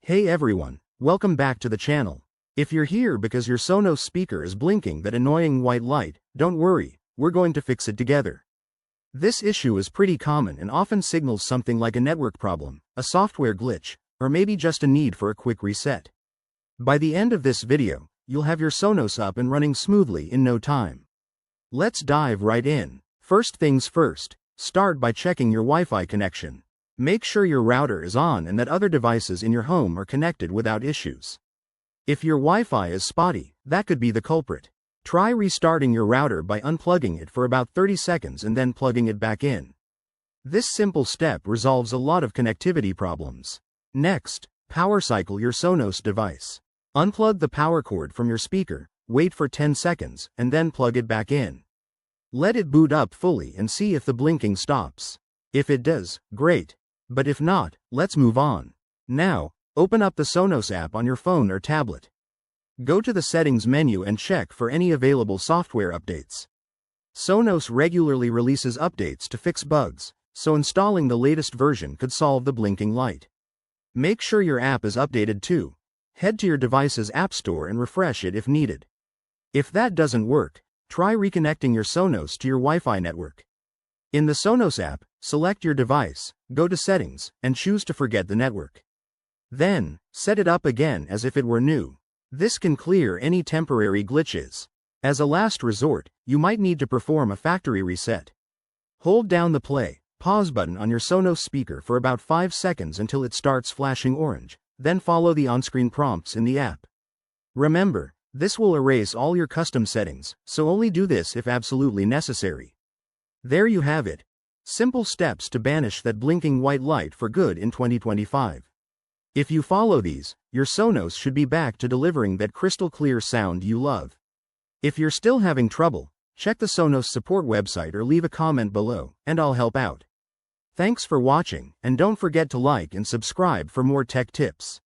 Hey everyone, welcome back to the channel. If you're here because your Sonos speaker is blinking that annoying white light, don't worry, we're going to fix it together. This issue is pretty common and often signals something like a network problem, a software glitch, or maybe just a need for a quick reset. By the end of this video, you'll have your Sonos up and running smoothly in no time. Let's dive right in. First things first, start by checking your Wi-Fi connection. Make sure your router is on and that other devices in your home are connected without issues. If your Wi-Fi is spotty, that could be the culprit. Try restarting your router by unplugging it for about 30 seconds and then plugging it back in. This simple step resolves a lot of connectivity problems. Next, power cycle your Sonos device. Unplug the power cord from your speaker, wait for 10 seconds, and then plug it back in. Let it boot up fully and see if the blinking stops. If it does, great. But if not, let's move on. Now, open up the Sonos app on your phone or tablet. Go to the Settings menu and check for any available software updates. Sonos regularly releases updates to fix bugs, so installing the latest version could solve the blinking light. Make sure your app is updated too. Head to your device's app store and refresh it if needed. If that doesn't work, try reconnecting your Sonos to your Wi-Fi network. In the Sonos app, select your device, go to Settings, and choose to forget the network. Then, set it up again as if it were new. This can clear any temporary glitches. As a last resort, you might need to perform a factory reset. Hold down the play, pause button on your Sonos speaker for about 5 seconds until it starts flashing orange, then follow the on-screen prompts in the app. Remember, this will erase all your custom settings, so only do this if absolutely necessary. There you have it. Simple steps to banish that blinking white light for good in 2025. If you follow these, your Sonos should be back to delivering that crystal clear sound you love. If you're still having trouble, check the Sonos support website or leave a comment below, and I'll help out. Thanks for watching, and don't forget to like and subscribe for more tech tips.